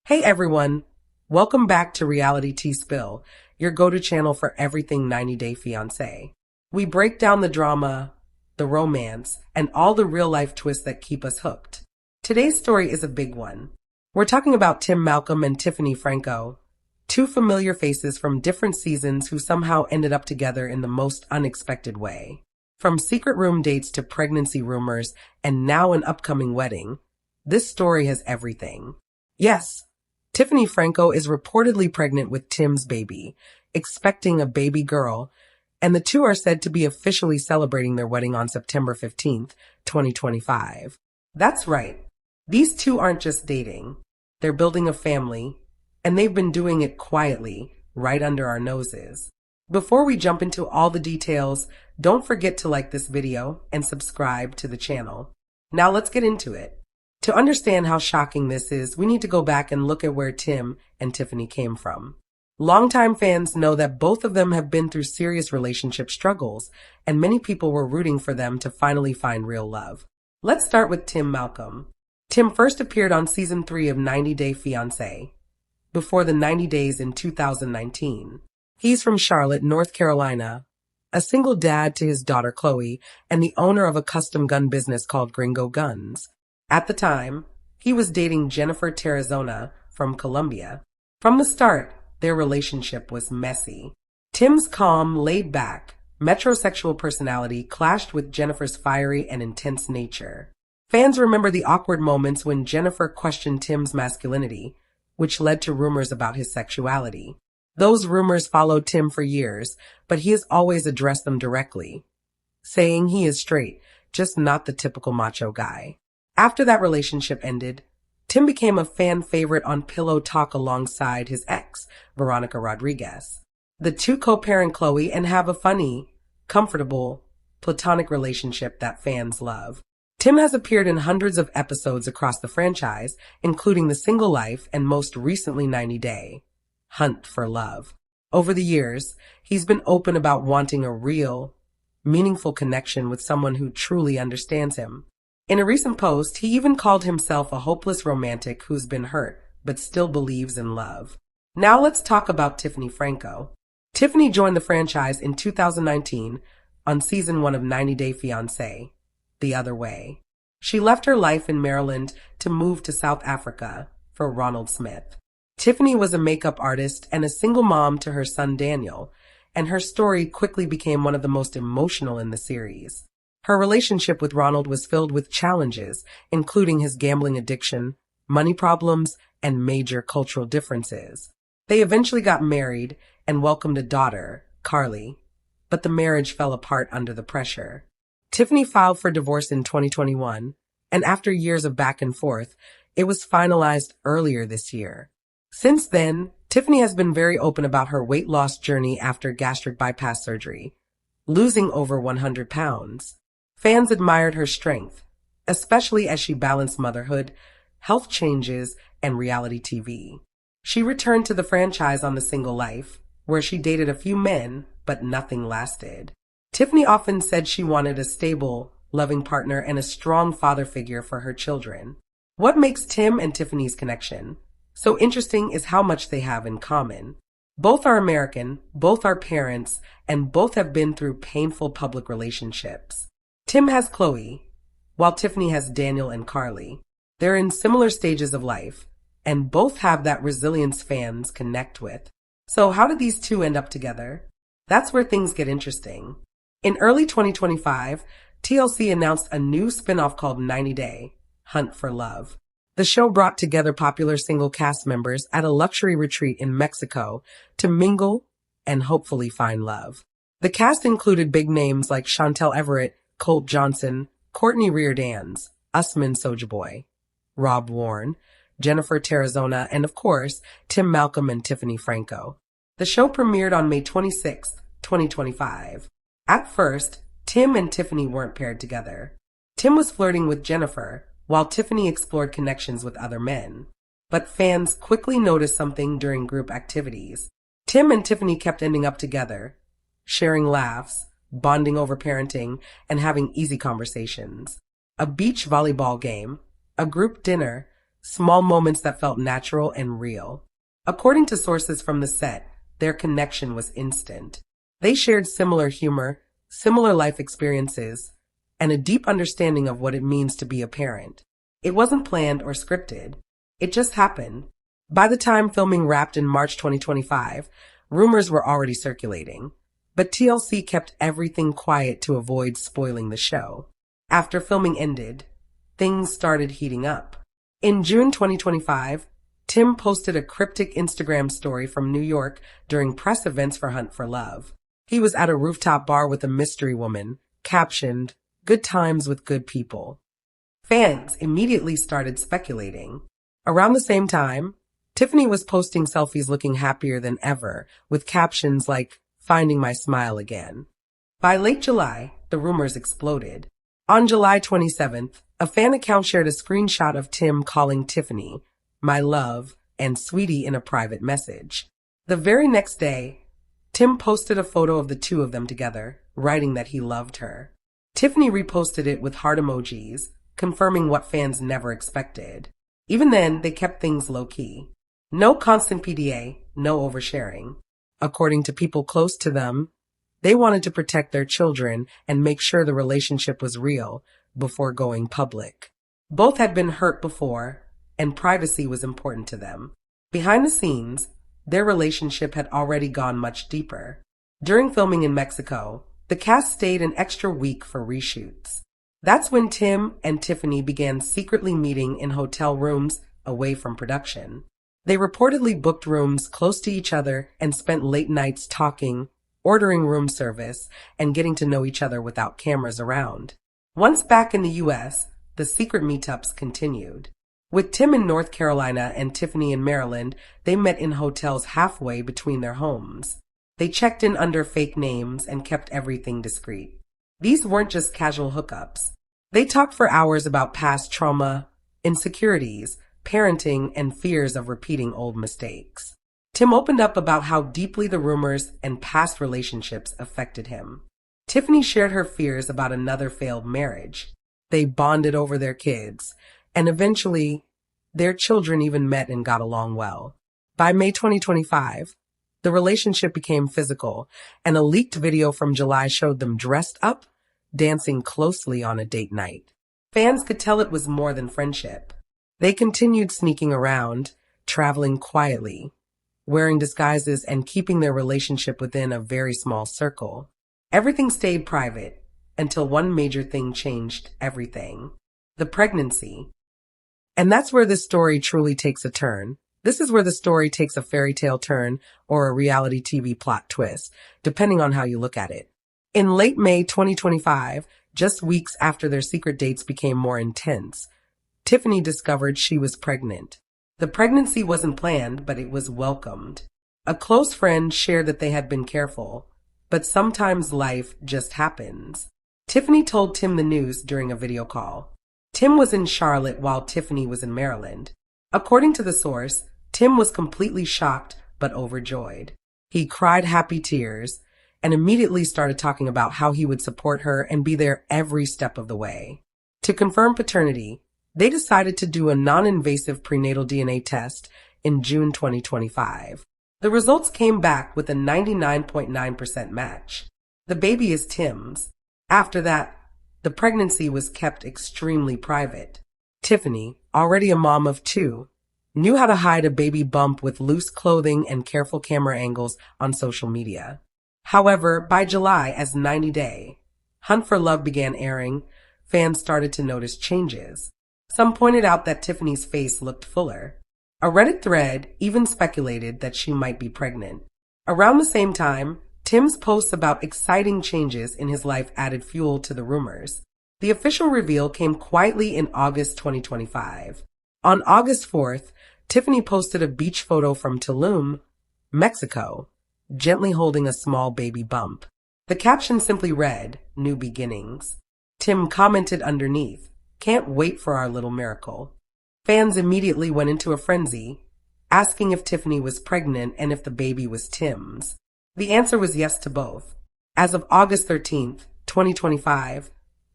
Hey everyone, welcome back to Reality Tea Spill, your go-to channel for everything 90 Day Fiancé. We break down the drama, the romance, and all the real-life twists that keep us hooked. Today's story is a big one. We're talking about Tim Malcolm and Tiffany Franco, two familiar faces from different seasons who somehow ended up together in the most unexpected way. From secret room dates to pregnancy rumors and now an upcoming wedding, this story has everything. Yes, Tiffany Franco is reportedly pregnant with Tim's baby, expecting a baby girl, and the two are said to be officially celebrating their wedding on September 15th, 2025. That's right. These two aren't just dating. They're building a family, and they've been doing it quietly, right under our noses. Before we jump into all the details, don't forget to like this video and subscribe to the channel. Now let's get into it. To understand how shocking this is, we need to go back and look at where Tim and Tiffany came from. Longtime fans know that both of them have been through serious relationship struggles, and many people were rooting for them to finally find real love. Let's start with Tim Malcolm. Tim first appeared on season 3 of 90 Day Fiancé, before the 90 days in 2019. He's from Charlotte, North Carolina, a single dad to his daughter Chloe, and the owner of a custom gun business called Gringo Guns. At the time, he was dating Jennifer Tarazona from Colombia. From the start, their relationship was messy. Tim's calm, laid-back, metrosexual personality clashed with Jennifer's fiery and intense nature. Fans remember the awkward moments when Jennifer questioned Tim's masculinity, which led to rumors about his sexuality. Those rumors followed Tim for years, but he has always addressed them directly, saying he is straight, just not the typical macho guy. After that relationship ended, Tim became a fan favorite on Pillow Talk alongside his ex, Veronica Rodriguez. The two co-parent Chloe and have a funny, comfortable, platonic relationship that fans love. Tim has appeared in hundreds of episodes across the franchise, including The Single Life and most recently 90 Day, Hunt for Love. Over the years, he's been open about wanting a real, meaningful connection with someone who truly understands him. In a recent post, he even called himself a hopeless romantic who's been hurt, but still believes in love. Now let's talk about Tiffany Franco. Tiffany joined the franchise in 2019 on season 1 of 90 Day Fiancé, The Other Way. She left her life in Maryland to move to South Africa for Ronald Smith. Tiffany was a makeup artist and a single mom to her son Daniel, and her story quickly became one of the most emotional in the series. Her relationship with Ronald was filled with challenges, including his gambling addiction, money problems, and major cultural differences. They eventually got married and welcomed a daughter, Carly, but the marriage fell apart under the pressure. Tiffany filed for divorce in 2021, and after years of back and forth, it was finalized earlier this year. Since then, Tiffany has been very open about her weight loss journey after gastric bypass surgery, losing over 100 pounds. Fans admired her strength, especially as she balanced motherhood, health changes, and reality TV. She returned to the franchise on The Single Life, where she dated a few men, but nothing lasted. Tiffany often said she wanted a stable, loving partner and a strong father figure for her children. What makes Tim and Tiffany's connection so interesting is how much they have in common. Both are American, both are parents, and both have been through painful public relationships. Tim has Chloe, while Tiffany has Daniel and Carly. They're in similar stages of life, and both have that resilience fans connect with. So how did these two end up together? That's where things get interesting. In early 2025, TLC announced a new spin-off called 90 Day, Hunt for Love. The show brought together popular single cast members at a luxury retreat in Mexico to mingle and hopefully find love. The cast included big names like Chantel Everett, Colt Johnson, Courtney Reardans, Usman Sojaboy, Rob Warren, Jennifer Tarazona, and of course, Tim Malcolm and Tiffany Franco. The show premiered on May 26, 2025. At first, Tim and Tiffany weren't paired together. Tim was flirting with Jennifer, while Tiffany explored connections with other men. But fans quickly noticed something during group activities. Tim and Tiffany kept ending up together, sharing laughs, bonding over parenting, and having easy conversations. A beach volleyball game, a group dinner, small moments that felt natural and real. According to sources from the set, their connection was instant. They shared similar humor, similar life experiences, and a deep understanding of what it means to be a parent. It wasn't planned or scripted. It just happened. By the time filming wrapped in March 2025, rumors were already circulating. But TLC kept everything quiet to avoid spoiling the show. After filming ended, things started heating up. In June 2025, Tim posted a cryptic Instagram story from New York during press events for Hunt for Love. He was at a rooftop bar with a mystery woman, captioned, "Good times with good people." Fans immediately started speculating. Around the same time, Tiffany was posting selfies looking happier than ever, with captions like, "Finding my smile again." By late July, the rumors exploded. On July 27th, a fan account shared a screenshot of Tim calling Tiffany, "my love," and "sweetie" in a private message. The very next day, Tim posted a photo of the two of them together, writing that he loved her. Tiffany reposted it with heart emojis, confirming what fans never expected. Even then, they kept things low-key. No constant PDA, no oversharing. According to people close to them, they wanted to protect their children and make sure the relationship was real before going public. Both had been hurt before, and privacy was important to them. Behind the scenes, their relationship had already gone much deeper. During filming in Mexico, the cast stayed an extra week for reshoots. That's when Tim and Tiffany began secretly meeting in hotel rooms away from production. They reportedly booked rooms close to each other and spent late nights talking, ordering room service, and getting to know each other without cameras around. Once back in the US, the secret meetups continued. With Tim in North Carolina and Tiffany in Maryland, they met in hotels halfway between their homes. They checked in under fake names and kept everything discreet. These weren't just casual hookups. They talked for hours about past trauma, insecurities, parenting, and fears of repeating old mistakes. Tim opened up about how deeply the rumors and past relationships affected him. Tiffany shared her fears about another failed marriage. They bonded over their kids, and eventually, their children even met and got along well. By May 2025, the relationship became physical, and a leaked video from July showed them dressed up, dancing closely on a date night. Fans could tell it was more than friendship. They continued sneaking around, traveling quietly, wearing disguises, and keeping their relationship within a very small circle. Everything stayed private until one major thing changed everything: the pregnancy. And that's where this story truly takes a turn. This is where the story takes a fairy tale turn or a reality TV plot twist, depending on how you look at it. In late May 2025, just weeks after their secret dates became more intense, Tiffany discovered she was pregnant. The pregnancy wasn't planned, but it was welcomed. A close friend shared that they had been careful, but sometimes life just happens. Tiffany told Tim the news during a video call. Tim was in Charlotte while Tiffany was in Maryland. According to the source, Tim was completely shocked but overjoyed. He cried happy tears and immediately started talking about how he would support her and be there every step of the way. To confirm paternity, they decided to do a non-invasive prenatal DNA test in June 2025. The results came back with a 99.9% match. The baby is Tim's. After that, the pregnancy was kept extremely private. Tiffany, already a mom of two, knew how to hide a baby bump with loose clothing and careful camera angles on social media. However, by July, as 90 Day, Hunt for Love began airing, fans started to notice changes. Some pointed out that Tiffany's face looked fuller. A Reddit thread even speculated that she might be pregnant. Around the same time, Tim's posts about exciting changes in his life added fuel to the rumors. The official reveal came quietly in August 2025. On August 4th, Tiffany posted a beach photo from Tulum, Mexico, gently holding a small baby bump. The caption simply read, "New beginnings." Tim commented underneath, "Can't wait for our little miracle." Fans immediately went into a frenzy, asking if Tiffany was pregnant and if the baby was Tim's. The answer was yes to both. As of August 13th, 2025,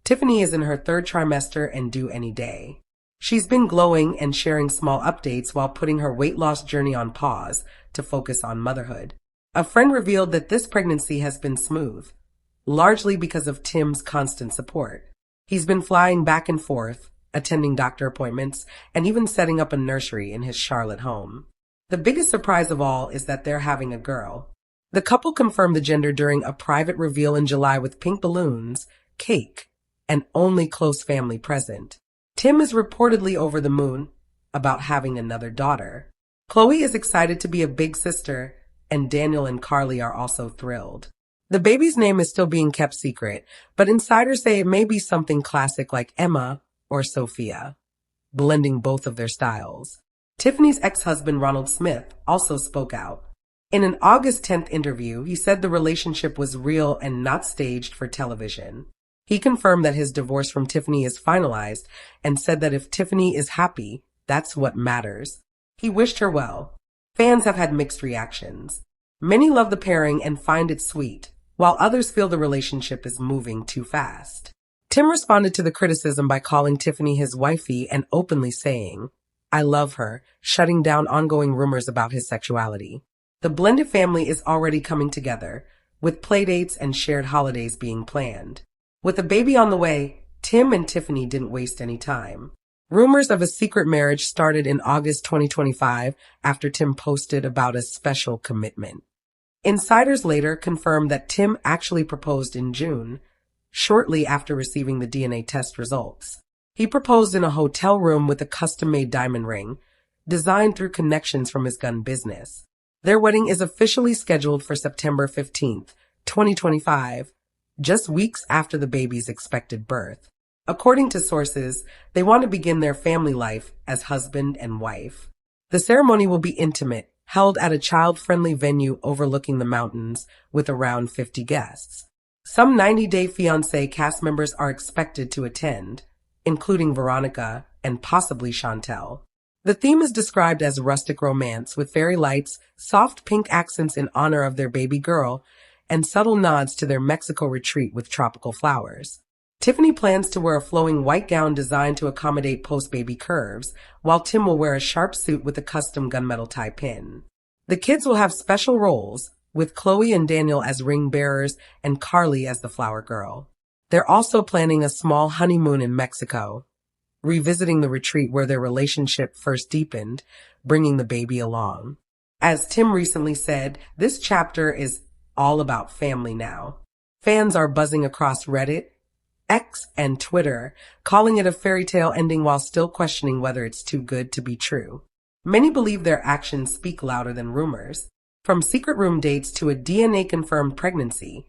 Tiffany is in her third trimester and due any day. She's been glowing and sharing small updates while putting her weight loss journey on pause to focus on motherhood. A friend revealed that this pregnancy has been smooth, largely because of Tim's constant support. He's been flying back and forth, attending doctor appointments, and even setting up a nursery in his Charlotte home. The biggest surprise of all is that they're having a girl. The couple confirmed the gender during a private reveal in July with pink balloons, cake, and only close family present. Tim is reportedly over the moon about having another daughter. Chloe is excited to be a big sister, and Daniel and Carly are also thrilled. The baby's name is still being kept secret, but insiders say it may be something classic like Emma or Sophia, blending both of their styles. Tiffany's ex-husband Ronald Smith also spoke out. In an August 10th interview, he said the relationship was real and not staged for television. He confirmed that his divorce from Tiffany is finalized and said that if Tiffany is happy, that's what matters. He wished her well. Fans have had mixed reactions. Many love the pairing and find it sweet, while others feel the relationship is moving too fast. Tim responded to the criticism by calling Tiffany his wifey and openly saying, "I love her," shutting down ongoing rumors about his sexuality. The blended family is already coming together, with playdates and shared holidays being planned. With a baby on the way, Tim and Tiffany didn't waste any time. Rumors of a secret marriage started in August 2025 after Tim posted about a special commitment. Insiders later confirmed that Tim actually proposed in June, shortly after receiving the DNA test results. He proposed in a hotel room with a custom-made diamond ring, designed through connections from his gun business. Their wedding is officially scheduled for September 15th, 2025, just weeks after the baby's expected birth. According to sources, they want to begin their family life as husband and wife. The ceremony will be intimate, held at a child-friendly venue overlooking the mountains with around 50 guests. Some 90 Day Fiancé cast members are expected to attend, including Veronica and possibly Chantel. The theme is described as rustic romance with fairy lights, soft pink accents in honor of their baby girl, and subtle nods to their Mexico retreat with tropical flowers. Tiffany plans to wear a flowing white gown designed to accommodate post-baby curves, while Tim will wear a sharp suit with a custom gunmetal tie pin. The kids will have special roles, with Chloe and Daniel as ring bearers and Carly as the flower girl. They're also planning a small honeymoon in Mexico, revisiting the retreat where their relationship first deepened, bringing the baby along. As Tim recently said, this chapter is all about family now. Fans are buzzing across Reddit, X, and Twitter, calling it a fairy tale ending while still questioning whether it's too good to be true. Many believe their actions speak louder than rumors. From secret room dates to a DNA-confirmed pregnancy,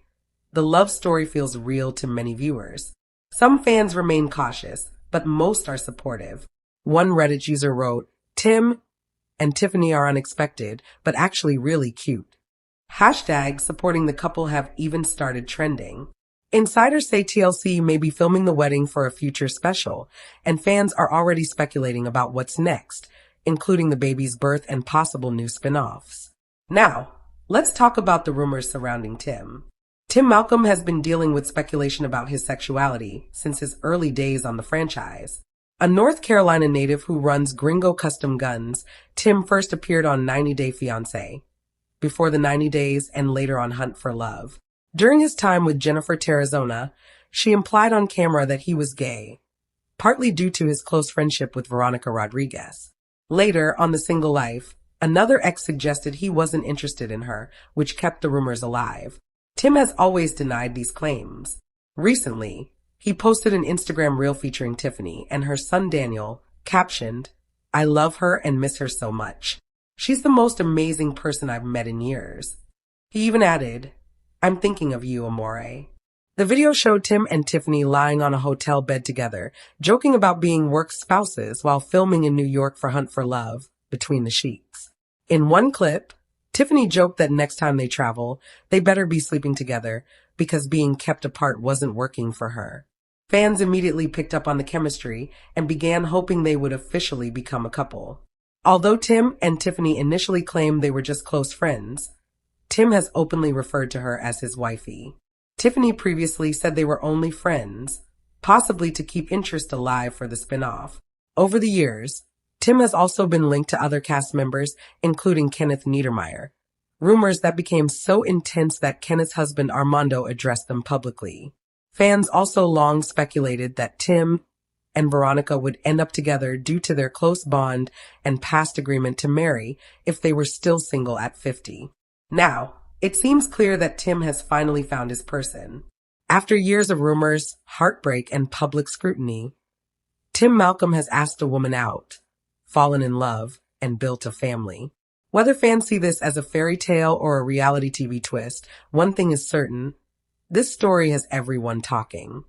the love story feels real to many viewers. Some fans remain cautious, but most are supportive. One Reddit user wrote, "Tim and Tiffany are unexpected, but actually really cute." Hashtags supporting the couple have even started trending. Insiders say TLC may be filming the wedding for a future special, and fans are already speculating about what's next, including the baby's birth and possible new spin-offs. Now, let's talk about the rumors surrounding Tim. Tim Malcolm has been dealing with speculation about his sexuality since his early days on the franchise. A North Carolina native who runs Gringo Custom Guns, Tim first appeared on 90 Day Fiancé, before the 90 Days and later on Hunt for Love. During his time with Jennifer Terrazona, she implied on camera that he was gay, partly due to his close friendship with Veronica Rodriguez. Later, on The Single Life, another ex suggested he wasn't interested in her, which kept the rumors alive. Tim has always denied these claims. Recently, he posted an Instagram reel featuring Tiffany and her son Daniel, captioned, "I love her and miss her so much. She's the most amazing person I've met in years." He even added, "I'm thinking of you, amore." The video showed Tim and Tiffany lying on a hotel bed together, joking about being work spouses while filming in New York for Hunt for Love, Between the Sheets. In one clip, Tiffany joked that next time they travel, they better be sleeping together because being kept apart wasn't working for her. Fans immediately picked up on the chemistry and began hoping they would officially become a couple. Although Tim and Tiffany initially claimed they were just close friends, Tim has openly referred to her as his wifey. Tiffany previously said they were only friends, possibly to keep interest alive for the spin-off. Over the years, Tim has also been linked to other cast members, including Kenneth Niedermeyer. Rumors that became so intense that Kenneth's husband Armando addressed them publicly. Fans also long speculated that Tim and Veronica would end up together due to their close bond and past agreement to marry if they were still single at 50. Now, it seems clear that Tim has finally found his person. After years of rumors, heartbreak, and public scrutiny, Tim Malcolm has asked a woman out, fallen in love, and built a family. Whether fans see this as a fairy tale or a reality TV twist, one thing is certain, this story has everyone talking.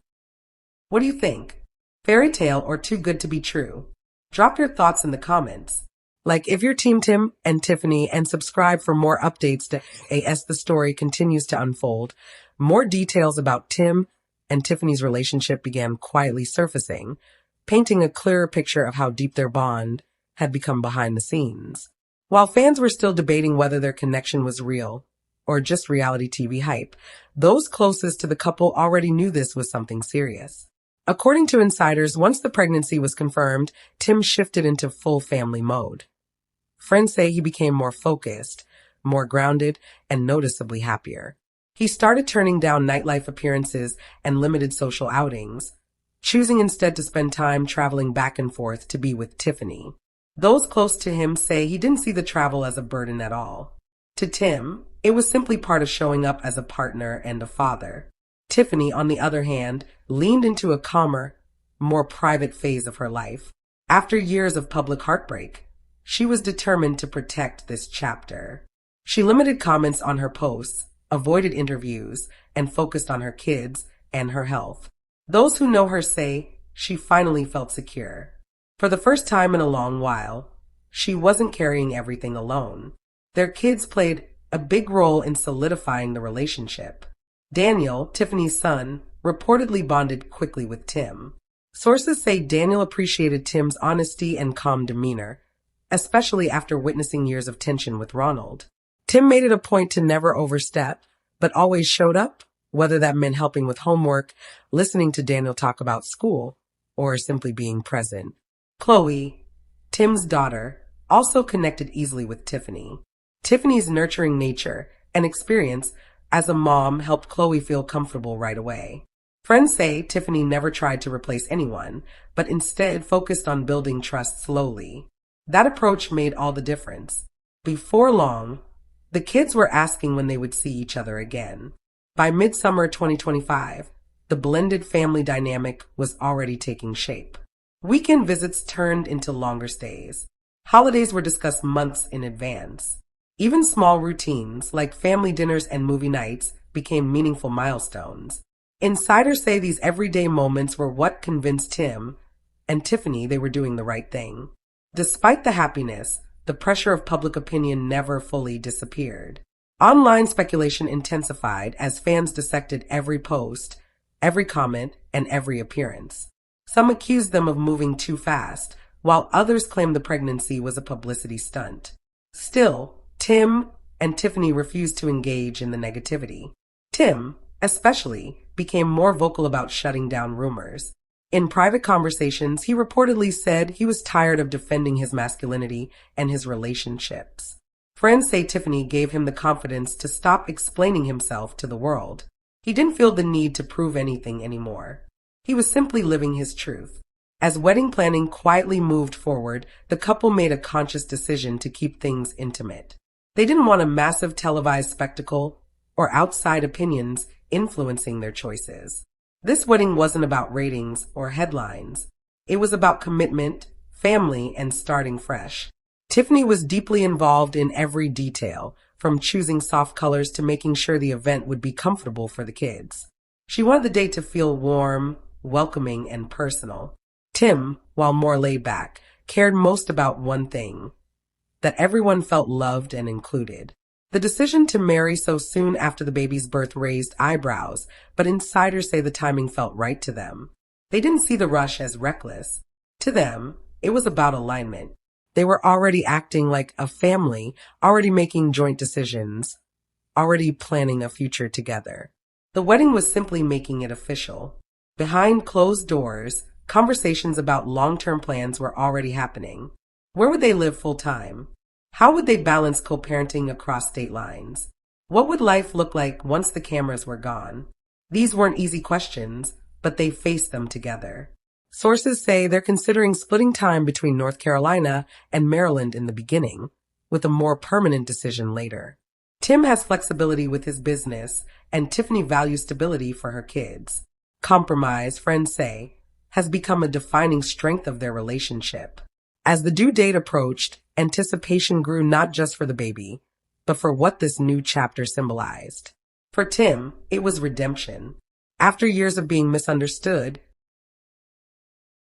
What do you think? Fairy tale or too good to be true? Drop your thoughts in the comments. Like if you're Team Tim and Tiffany, and subscribe for more updates as the story continues to unfold. More details about Tim and Tiffany's relationship began quietly surfacing, painting a clearer picture of how deep their bond had become behind the scenes. While fans were still debating whether their connection was real or just reality TV hype, those closest to the couple already knew this was something serious. According to insiders, once the pregnancy was confirmed, Tim shifted into full family mode. Friends say he became more focused, more grounded, and noticeably happier. He started turning down nightlife appearances and limited social outings, choosing instead to spend time traveling back and forth to be with Tiffany. Those close to him say he didn't see the travel as a burden at all. To Tim, it was simply part of showing up as a partner and a father. Tiffany, on the other hand, leaned into a calmer, more private phase of her life. After years of public heartbreak, she was determined to protect this chapter. She limited comments on her posts, avoided interviews, and focused on her kids and her health. Those who know her say she finally felt secure. For the first time in a long while, she wasn't carrying everything alone. Their kids played a big role in solidifying the relationship. Daniel, Tiffany's son, reportedly bonded quickly with Tim. Sources say Daniel appreciated Tim's honesty and calm demeanor, especially after witnessing years of tension with Ronald. Tim made it a point to never overstep, but always showed up, whether that meant helping with homework, listening to Daniel talk about school, or simply being present. Chloe, Tim's daughter, also connected easily with Tiffany. Tiffany's nurturing nature and experience as a mom helped Chloe feel comfortable right away. Friends say Tiffany never tried to replace anyone, but instead focused on building trust slowly. That approach made all the difference. Before long, the kids were asking when they would see each other again. By midsummer 2025, the blended family dynamic was already taking shape. Weekend visits turned into longer stays. Holidays were discussed months in advance. Even small routines like family dinners and movie nights became meaningful milestones. Insiders say these everyday moments were what convinced Tim and Tiffany they were doing the right thing. Despite the happiness, the pressure of public opinion never fully disappeared. Online speculation intensified as fans dissected every post, every comment, and every appearance. Some accused them of moving too fast, while others claimed the pregnancy was a publicity stunt. Still, Tim and Tiffany refused to engage in the negativity. Tim, especially, became more vocal about shutting down rumors. In private conversations, he reportedly said he was tired of defending his masculinity and his relationships. Friends say Tiffany gave him the confidence to stop explaining himself to the world. He didn't feel the need to prove anything anymore. He was simply living his truth. As wedding planning quietly moved forward, the couple made a conscious decision to keep things intimate. They didn't want a massive televised spectacle or outside opinions influencing their choices. This wedding wasn't about ratings or headlines. It was about commitment, family, and starting fresh. Tiffany was deeply involved in every detail, from choosing soft colors to making sure the event would be comfortable for the kids. She wanted the day to feel warm, welcoming, and personal. Tim, while more laid back, cared most about one thing: that everyone felt loved and included. The decision to marry so soon after the baby's birth raised eyebrows, but insiders say the timing felt right to them. They didn't see the rush as reckless. To them, it was about alignment. They were already acting like a family, already making joint decisions, already planning a future together. The wedding was simply making it official. Behind closed doors, Conversations about long-term plans were already happening. Where would they live full-time? How would they balance co-parenting across state lines? What would life look like once the cameras were gone? These weren't easy questions, but they faced them together. Sources say they're considering splitting time between North Carolina and Maryland in the beginning, with a more permanent decision later. Tim has flexibility with his business, and Tiffany values stability for her kids. Compromise, friends say, has become a defining strength of their relationship. As the due date approached, anticipation grew not just for the baby, but for what this new chapter symbolized. For Tim, it was redemption. After years of being misunderstood,